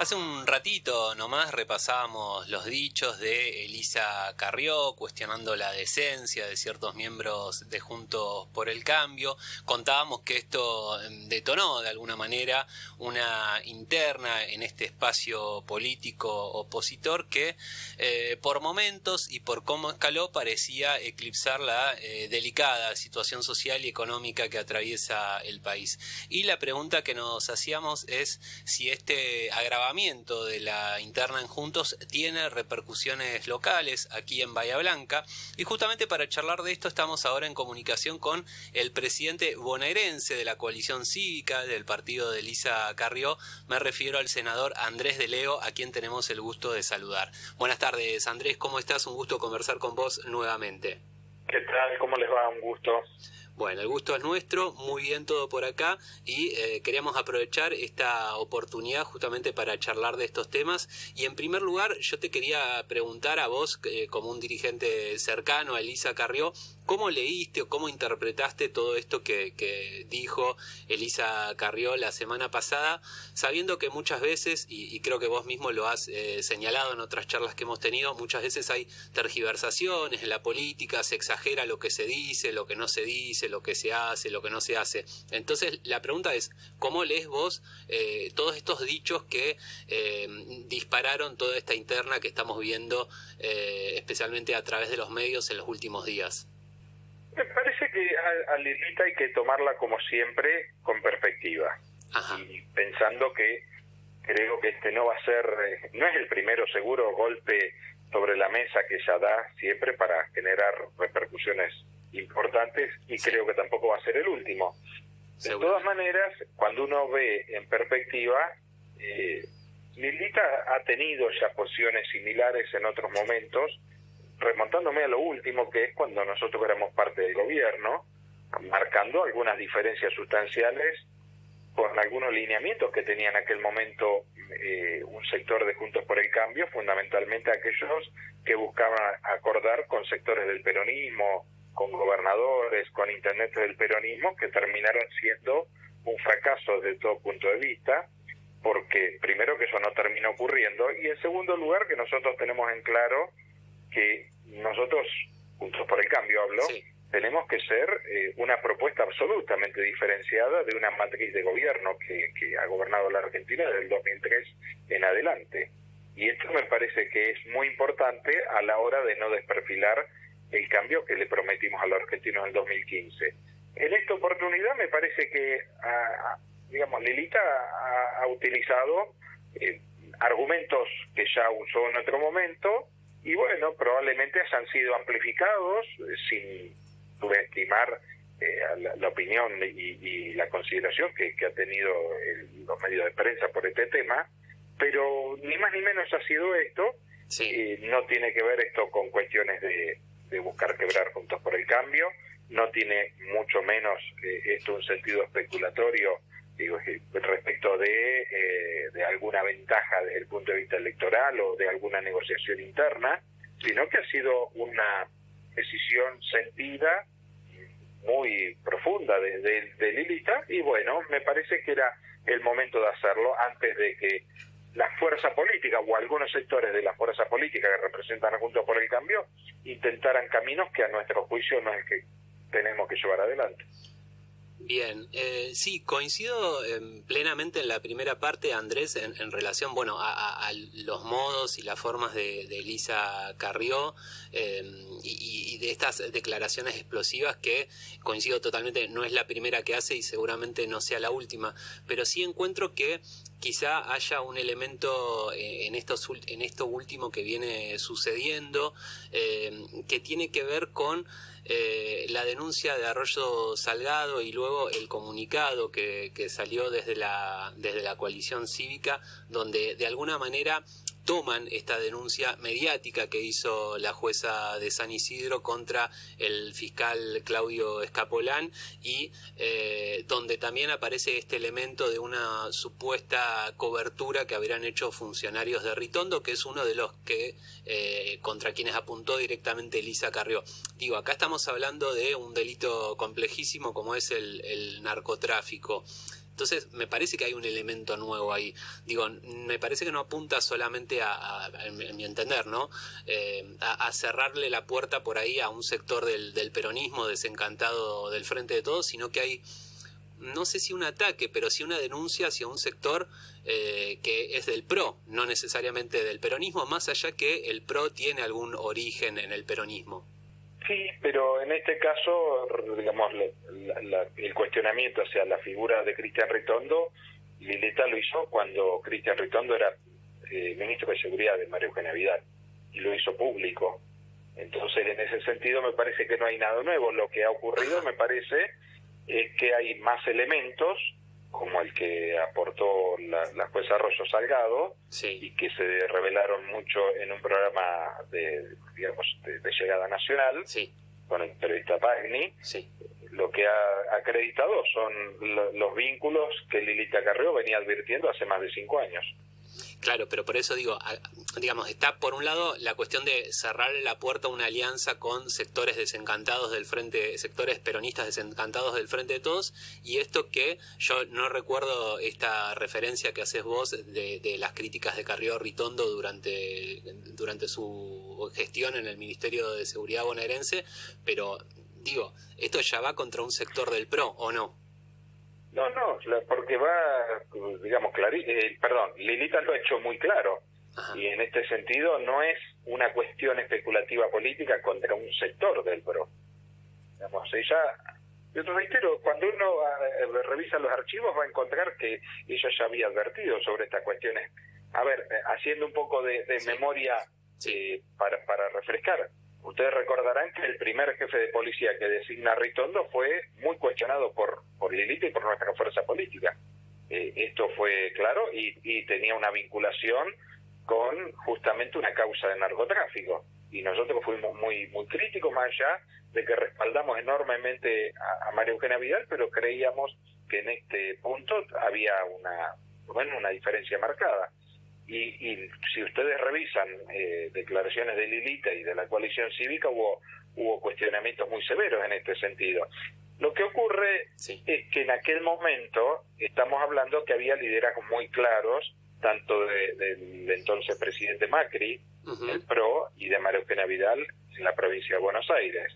Hace un ratito nomás repasábamos los dichos de Elisa Carrió, cuestionando la decencia de ciertos miembros de Juntos por el Cambio. Contábamos que esto detonó de alguna manera una interna en este espacio político opositor que por momentos y por cómo escaló parecía eclipsar la delicada situación social y económica que atraviesa el país. Y la pregunta que nos hacíamos es si este agravamiento de la interna en Juntos tiene repercusiones locales aquí en Bahía Blanca, y justamente para charlar de esto estamos ahora en comunicación con el presidente bonaerense de la coalición cívica del partido de Elisa Carrió. Me refiero al senador Andrés de Leo, a quien tenemos el gusto de saludar. Buenas tardes, Andrés, ¿cómo estás? Un gusto conversar con vos nuevamente. ¿Qué tal? ¿Cómo les va? Un gusto. Bueno, el gusto es nuestro, muy bien todo por acá, y queríamos aprovechar esta oportunidad justamente para charlar de estos temas. Y en primer lugar, yo te quería preguntar a vos, como un dirigente cercano a Elisa Carrió, ¿cómo leíste o cómo interpretaste todo esto que dijo Elisa Carrió la semana pasada, sabiendo que muchas veces, y creo que vos mismo lo has señalado en otras charlas que hemos tenido, muchas veces hay tergiversaciones en la política, se exagera lo que se dice, lo que no se dice, lo que se hace, lo que no se hace? Entonces la pregunta es, ¿cómo lees vos todos estos dichos que dispararon toda esta interna que estamos viendo, especialmente a través de los medios en los últimos días? Me parece que a Lilita hay que tomarla como siempre con perspectiva. Ajá. Y pensando que creo que este no va a ser, no es el primero seguro golpe sobre la mesa que ella da siempre para generar repercusiones importantes, y sí, creo que tampoco va a ser el último. De todas maneras, cuando uno ve en perspectiva, Lilita ha tenido ya posiciones similares en otros momentos, remontándome a lo último, que es cuando nosotros éramos parte del gobierno, marcando algunas diferencias sustanciales con algunos lineamientos que tenía en aquel momento un sector de Juntos por el Cambio, fundamentalmente aquellos que buscaban acordar con sectores del peronismo, con gobernadores, con intendentes del peronismo, que terminaron siendo un fracaso desde todo punto de vista, porque primero que eso no terminó ocurriendo, y en segundo lugar que nosotros tenemos en claro que nosotros, Juntos por el Cambio hablo, sí, tenemos que ser una propuesta absolutamente diferenciada de una matriz de gobierno que ha gobernado la Argentina desde el 2003 en adelante. Y esto me parece que es muy importante a la hora de no desperfilar el cambio que le prometimos a los argentinos en el 2015. En esta oportunidad me parece que, Lilita ha utilizado argumentos que ya usó en otro momento, y bueno, probablemente hayan sido amplificados sin subestimar la opinión y la consideración que ha tenido los medios de prensa por este tema, pero ni más ni menos ha sido esto. Sí. No tiene que ver esto con cuestiones de buscar quebrar Juntos por el Cambio, no tiene mucho menos esto un sentido especulatorio, respecto de alguna ventaja desde el punto de vista electoral o de alguna negociación interna, sino que ha sido una decisión sentida, muy profunda de Lilita, y bueno, me parece que era el momento de hacerlo antes de que la fuerza política o algunos sectores de la fuerza política que representan a Juntos por el Cambio intentaran caminos que a nuestro juicio no es el que tenemos que llevar adelante. Bien, sí, coincido plenamente en la primera parte, Andrés, en relación, bueno, a los modos y las formas de Elisa Carrió, y de estas declaraciones explosivas que coincido totalmente, no es la primera que hace y seguramente no sea la última, pero sí encuentro que quizá haya un elemento en esto último que viene sucediendo, que tiene que ver con la denuncia de Arroyo Salgado y luego el comunicado que salió desde la coalición cívica, donde de alguna manera toman esta denuncia mediática que hizo la jueza de San Isidro contra el fiscal Claudio Escapolán, y donde también aparece este elemento de una supuesta cobertura que habrían hecho funcionarios de Ritondo, que es uno de los que contra quienes apuntó directamente Elisa Carrió. Digo, acá estamos hablando de un delito complejísimo como es el narcotráfico. Entonces me parece que hay un elemento nuevo ahí. Digo, me parece que no apunta solamente en mi entender, ¿no? A cerrarle la puerta por ahí a un sector del peronismo desencantado del Frente de Todos, sino que hay, no sé si un ataque, pero sí una denuncia hacia un sector que es del PRO, no necesariamente del peronismo, más allá que el PRO tiene algún origen en el peronismo. Sí, pero en este caso, digamos, el cuestionamiento hacia la figura de Cristian Ritondo, Lilita lo hizo cuando Cristian Ritondo era ministro de Seguridad de María Eugenia Vidal, y lo hizo público. Entonces, en ese sentido, me parece que no hay nada nuevo. Lo que ha ocurrido, me parece, es que hay más elementos, como el que aportó la jueza Arroyo Salgado, sí, y que se revelaron mucho en un programa de llegada nacional, sí, con el periodista Pagni. Sí. Lo que ha acreditado son los vínculos que Lilita Carrió venía advirtiendo hace más de 5 años. Claro, pero por eso digo, digamos, está por un lado la cuestión de cerrarle la puerta a una alianza con sectores desencantados del frente, sectores peronistas desencantados del Frente de Todos, y esto que yo no recuerdo esta referencia que haces vos de las críticas de Carrió Ritondo durante su gestión en el Ministerio de Seguridad bonaerense, pero digo, esto ya va contra un sector del PRO, ¿o no? No, porque va, digamos, Lilita lo ha hecho muy claro. Ajá. Y en este sentido no es una cuestión especulativa política contra un sector del PRO. Digamos, yo te reitero, cuando uno revisa los archivos va a encontrar que ella ya había advertido sobre estas cuestiones. A ver, haciendo un poco de memoria para refrescar. Ustedes recordarán que el primer jefe de policía que designa Ritondo fue muy cuestionado por Lilita y por nuestra fuerza política. Esto fue claro y tenía una vinculación con justamente una causa de narcotráfico. Y nosotros fuimos muy críticos, más allá de que respaldamos enormemente a María Eugenia Vidal, pero creíamos que en este punto había una diferencia marcada. Y si ustedes revisan declaraciones de Lilita y de la coalición cívica, hubo cuestionamientos muy severos en este sentido. Lo que ocurre es que en aquel momento estamos hablando que había liderazgos muy claros, tanto del entonces presidente Macri, el PRO, y de María Eugenia Vidal en la provincia de Buenos Aires.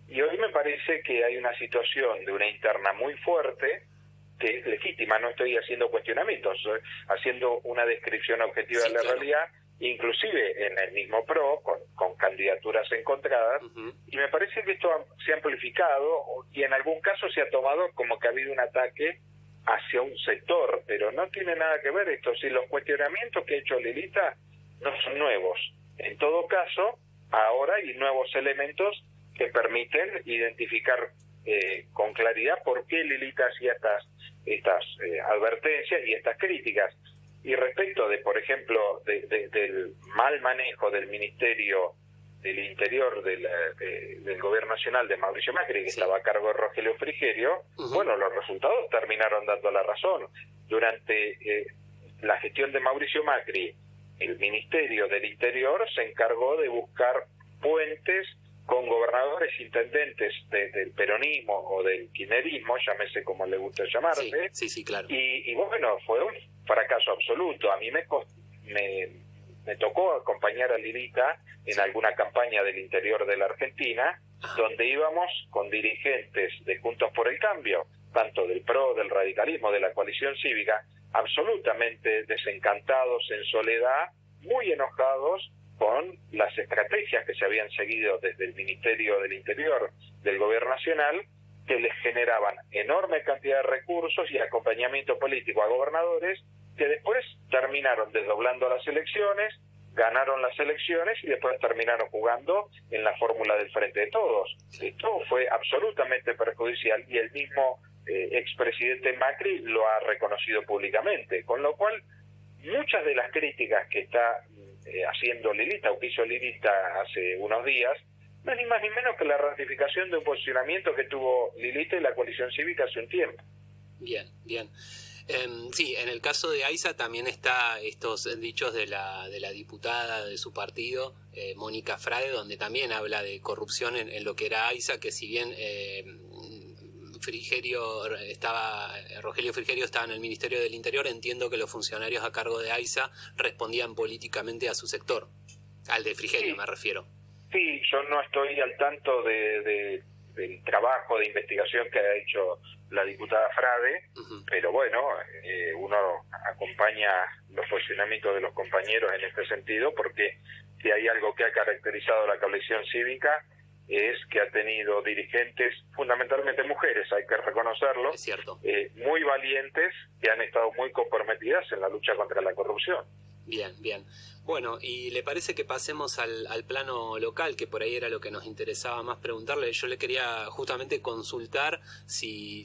Y hoy me parece que hay una situación de una interna muy fuerte, que es legítima, no estoy haciendo cuestionamientos, haciendo una descripción objetiva de la realidad, inclusive en el mismo PRO, con candidaturas encontradas, y me parece que esto se ha amplificado y en algún caso se ha tomado como que ha habido un ataque hacia un sector, pero no tiene nada que ver esto. Si los cuestionamientos que ha hecho Lilita no son nuevos, en todo caso, ahora hay nuevos elementos que permiten identificar con claridad por qué Lilita hacía estas advertencias y estas críticas. Y respecto de, por ejemplo, del mal manejo del Ministerio del Interior del Gobierno Nacional de Mauricio Macri, que estaba a cargo de Rogelio Frigerio, bueno, los resultados terminaron dando la razón. Durante la gestión de Mauricio Macri, el Ministerio del Interior se encargó de buscar puentes con gobernadores, intendentes del peronismo o del kirchnerismo, llámese como le gusta llamarse. Sí, claro. Y bueno, fue un fracaso absoluto. A mí me tocó acompañar a Lilita en alguna campaña del interior de la Argentina, donde íbamos con dirigentes de Juntos por el Cambio, tanto del PRO, del radicalismo, de la coalición cívica, absolutamente desencantados, en soledad, muy enojados con las estrategias que se habían seguido desde el Ministerio del Interior del Gobierno Nacional, que les generaban enorme cantidad de recursos y acompañamiento político a gobernadores que después terminaron desdoblando las elecciones, ganaron las elecciones y después terminaron jugando en la fórmula del Frente de Todos. Esto fue absolutamente perjudicial y el mismo expresidente Macri lo ha reconocido públicamente, con lo cual muchas de las críticas que está haciendo Lilita o que hizo Lilita hace unos días no es ni más ni menos que la ratificación de un posicionamiento que tuvo Lilita y la coalición cívica hace un tiempo. Bien. Sí, en el caso de AISA también está estos dichos de la diputada de su partido, Mónica Frade, donde también habla de corrupción en lo que era AISA, que si bien Rogelio Frigerio estaba en el Ministerio del Interior, entiendo que los funcionarios a cargo de AISA respondían políticamente a su sector, al de Frigerio, sí, me refiero. Sí, yo no estoy al tanto del trabajo de investigación que ha hecho la diputada Frade, pero bueno, uno acompaña los posicionamientos de los compañeros en este sentido, porque si hay algo que ha caracterizado la coalición cívica es que ha tenido dirigentes, fundamentalmente mujeres, hay que reconocerlo, es cierto, muy valientes, que han estado muy comprometidas en la lucha contra la corrupción. Bien, bien. Bueno, ¿y le parece que pasemos al plano local, que por ahí era lo que nos interesaba más preguntarle? Yo le quería justamente consultar si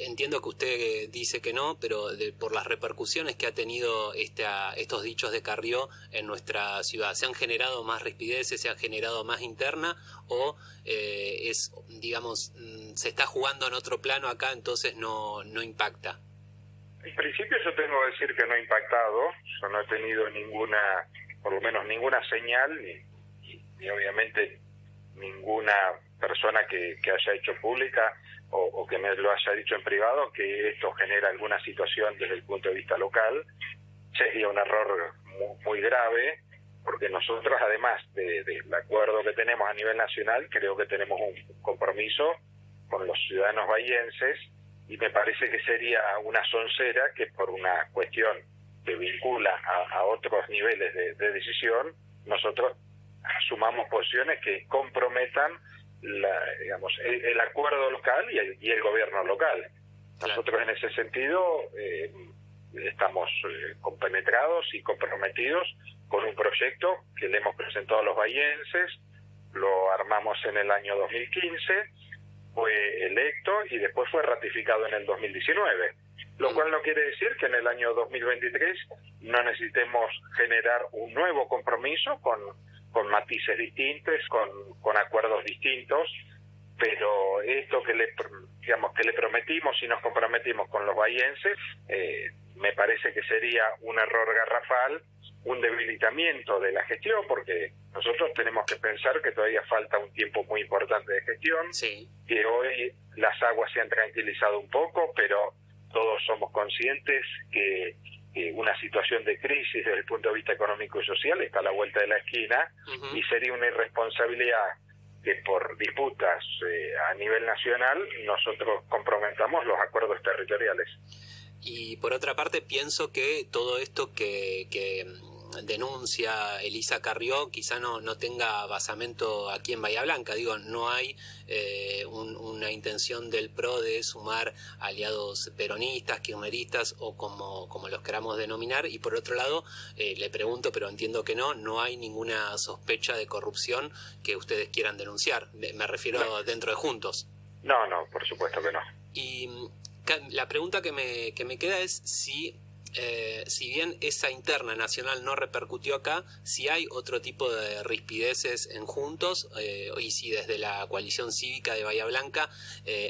entiendo que usted dice que no, pero por las repercusiones que ha tenido estos dichos de Carrió en nuestra ciudad, ¿se han generado más rispideces, se ha generado más interna o digamos, se está jugando en otro plano acá, entonces no impacta? En principio yo tengo que decir que no ha impactado, yo no he tenido ninguna, por lo menos ninguna señal, ni obviamente ninguna persona que haya hecho pública o que me lo haya dicho en privado que esto genera alguna situación desde el punto de vista local. Sería un error muy grave, porque nosotros, además del acuerdo que tenemos a nivel nacional, creo que tenemos un compromiso con los ciudadanos bahienses, y me parece que sería una soncera que por una cuestión que vincula a otros niveles de decisión, nosotros asumamos posiciones que comprometan el acuerdo local y el gobierno local. Nosotros en ese sentido estamos compenetrados y comprometidos con un proyecto que le hemos presentado a los bahienses, lo armamos en el año 2015, fue electo y después fue ratificado en el 2019, lo cual no quiere decir que en el año 2023 no necesitemos generar un nuevo compromiso con matices distintos, con acuerdos distintos, pero esto que le prometimos y nos comprometimos con los bahienses, me parece que sería un error garrafal, un debilitamiento de la gestión, porque nosotros tenemos que pensar que todavía falta un tiempo muy importante de gestión, sí, que hoy las aguas se han tranquilizado un poco, pero todos somos conscientes que una situación de crisis desde el punto de vista económico y social está a la vuelta de la esquina, y sería una irresponsabilidad que por disputas a nivel nacional nosotros comprometamos los acuerdos territoriales. Y por otra parte pienso que todo esto que denuncia Elisa Carrió quizá no tenga basamento aquí en Bahía Blanca. Digo, no hay una intención del PRO de sumar aliados peronistas, kirchneristas o como los queramos denominar. Y por otro lado, le pregunto, pero entiendo que no hay ninguna sospecha de corrupción que ustedes quieran denunciar. Me refiero dentro de Juntos. No, por supuesto que no. Y la pregunta que me queda es si bien esa interna nacional no repercutió acá, si hay otro tipo de rispideces en Juntos y si desde la coalición cívica de Bahía Blanca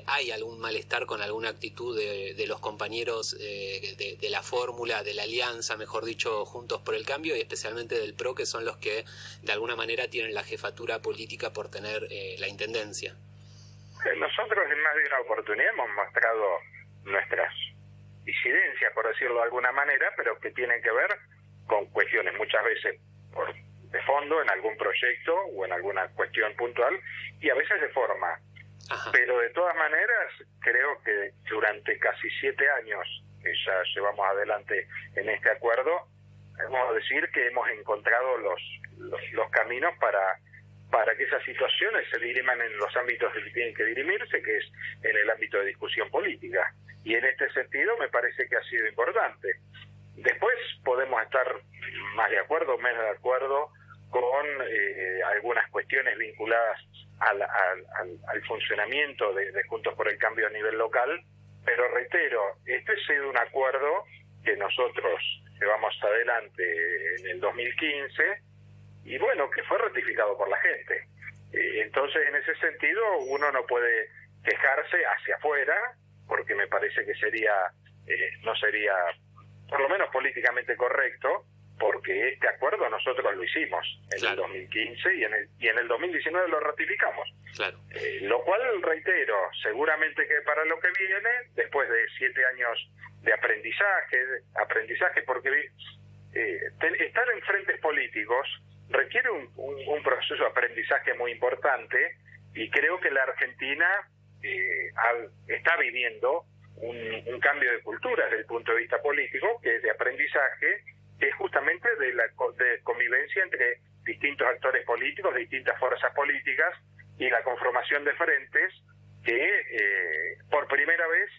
hay algún malestar con alguna actitud de los compañeros de la fórmula, de la alianza, mejor dicho, Juntos por el Cambio, y especialmente del PRO, que son los que de alguna manera tienen la jefatura política por tener la intendencia. Nosotros en más de una oportunidad hemos mostrado nuestras disidencias, por decirlo de alguna manera, pero que tienen que ver con cuestiones muchas veces de fondo en algún proyecto o en alguna cuestión puntual, y a veces de forma. Ajá. Pero de todas maneras creo que durante casi 7 años que ya llevamos adelante en este acuerdo, vamos a decir que hemos encontrado los caminos para que esas situaciones se diriman en los ámbitos que tienen que dirimirse, que es en el ámbito de discusión política. Y en este sentido me parece que ha sido importante. Después podemos estar más de acuerdo o menos de acuerdo con algunas cuestiones vinculadas al funcionamiento de Juntos por el Cambio a nivel local, pero reitero, este ha sido un acuerdo que nosotros llevamos adelante en el 2015 y bueno, que fue ratificado por la gente. Entonces, en ese sentido, uno no puede quejarse hacia afuera, porque me parece que no sería, por lo menos políticamente correcto, porque este acuerdo nosotros lo hicimos en claro. el 2015 y en el 2019 lo ratificamos. Claro. Lo cual, reitero, seguramente que para lo que viene, después de 7 años de aprendizaje porque estar en frentes políticos requiere un proceso de aprendizaje muy importante, y creo que la Argentina está viviendo un cambio de cultura desde el punto de vista político, que es de aprendizaje, que es justamente de convivencia entre distintos actores políticos, distintas fuerzas políticas, y la conformación de frentes que por primera vez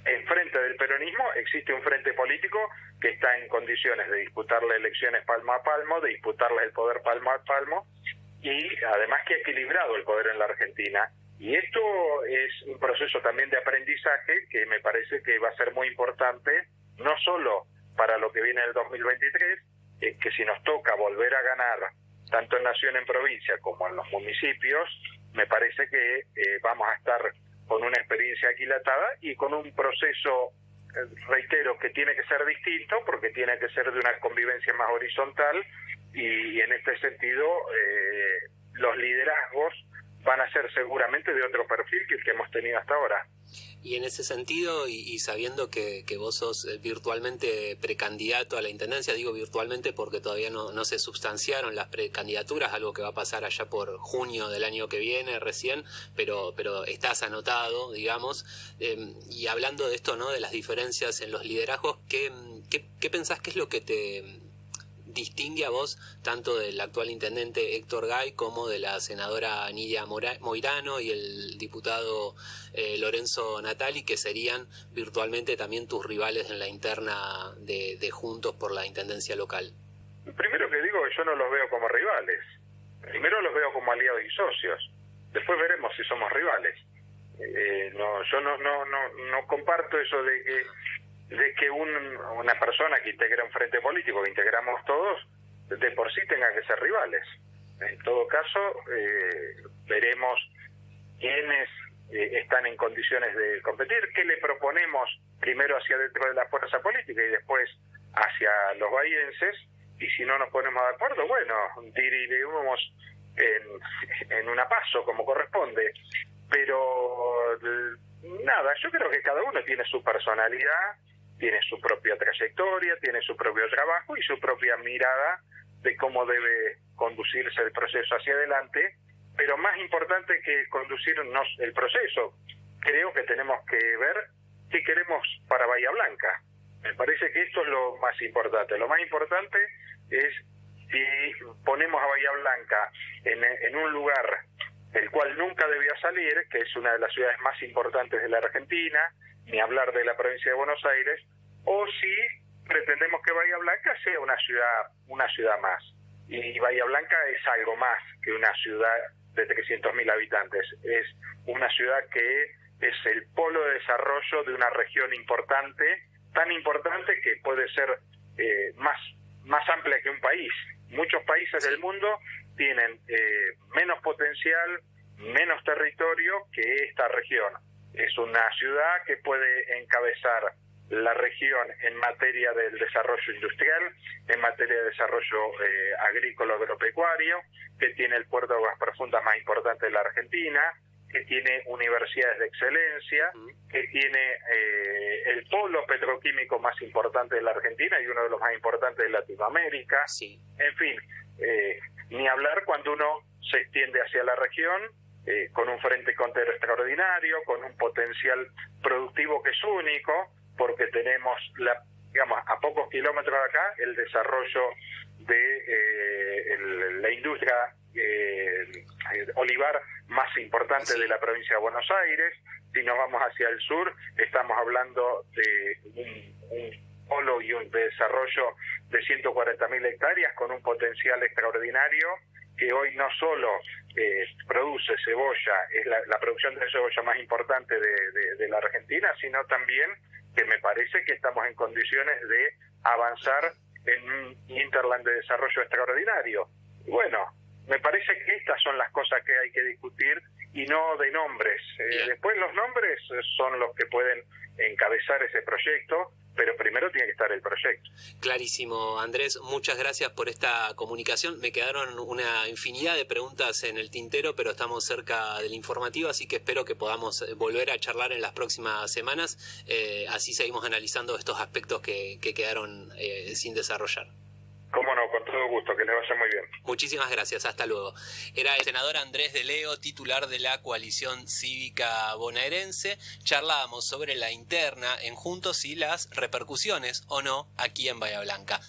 en frente del peronismo existe un frente político que está en condiciones de disputarle elecciones palmo a palmo, de disputarle el poder palmo a palmo, y además que ha equilibrado el poder en la Argentina. Y esto es un proceso también de aprendizaje que me parece que va a ser muy importante, no solo para lo que viene en el 2023, que si nos toca volver a ganar tanto en nación, en provincia, como en los municipios, me parece que vamos a estar con una experiencia aquilatada y con un proceso, reitero, que tiene que ser distinto, porque tiene que ser de una convivencia más horizontal, y en este sentido los liderazgos van a ser seguramente de otro perfil que el que hemos tenido hasta ahora. Y en ese sentido, y sabiendo que vos sos virtualmente precandidato a la Intendencia, digo virtualmente porque todavía no se substanciaron las precandidaturas, algo que va a pasar allá por junio del año que viene recién, pero estás anotado, digamos, y hablando de esto, ¿no?, de las diferencias en los liderazgos, ¿qué pensás que es lo que te distingue a vos tanto del actual intendente Héctor Gay como de la senadora Nidia Moirano y el diputado Lorenzo Natali, que serían virtualmente también tus rivales en la interna de Juntos por la Intendencia local? Primero que digo, yo no los veo como rivales. Primero los veo como aliados y socios. Después veremos si somos rivales. Yo no comparto eso de que una persona que integra un frente político, que integramos todos, de por sí tenga que ser rivales. En todo caso, veremos quiénes están en condiciones de competir, qué le proponemos primero hacia dentro de la fuerza política y después hacia los bahienses, y si no nos ponemos de acuerdo, bueno, dirimos en una paso como corresponde. Pero nada, yo creo que cada uno tiene su personalidad, tiene su propia trayectoria, tiene su propio trabajo y su propia mirada de cómo debe conducirse el proceso hacia adelante, pero más importante que conducirnos el proceso, creo que tenemos que ver qué queremos para Bahía Blanca. Me parece que esto es lo más importante. Lo más importante es si ponemos a Bahía Blanca en un lugar del cual nunca debió salir, que es una de las ciudades más importantes de la Argentina, ni hablar de la provincia de Buenos Aires, o si pretendemos que Bahía Blanca sea una ciudad más. Y Bahía Blanca es algo más que una ciudad de 300.000 habitantes. Es una ciudad que es el polo de desarrollo de una región importante, tan importante que puede ser más amplia que un país. Muchos países del mundo tienen menos potencial, menos territorio que esta región. Es una ciudad que puede encabezar la región en materia del desarrollo industrial, en materia de desarrollo agrícola agropecuario, que tiene el puerto de aguas profundas más importante de la Argentina, que tiene universidades de excelencia, que tiene el polo petroquímico más importante de la Argentina y uno de los más importantes de Latinoamérica. Sí. En fin, ni hablar cuando uno se extiende hacia la región, con un frente contero extraordinario, con un potencial productivo que es único, porque tenemos, a pocos kilómetros de acá, el desarrollo de la industria olivar más importante de la provincia de Buenos Aires. Si nos vamos hacia el sur, estamos hablando de un polo y un desarrollo de 140.000 hectáreas con un potencial extraordinario, que hoy no solo produce cebolla, es la producción de cebolla más importante de la Argentina, sino también que me parece que estamos en condiciones de avanzar en un hinterland de desarrollo extraordinario. Bueno, me parece que estas son las cosas que hay que discutir y no de nombres. Después los nombres son los que pueden encabezar ese proyecto, pero primero tiene que estar el proyecto. Clarísimo, Andrés, muchas gracias por esta comunicación. Me quedaron una infinidad de preguntas en el tintero, pero estamos cerca del informativo, así que espero que podamos volver a charlar en las próximas semanas. Así seguimos analizando estos aspectos que quedaron sin desarrollar. Cómo no, con todo gusto, que les vaya muy bien. Muchísimas gracias, hasta luego. Era el senador Andrés de Leo, titular de la Coalición Cívica Bonaerense. Charlábamos sobre la interna en Juntos y las repercusiones, o no, aquí en Bahía Blanca.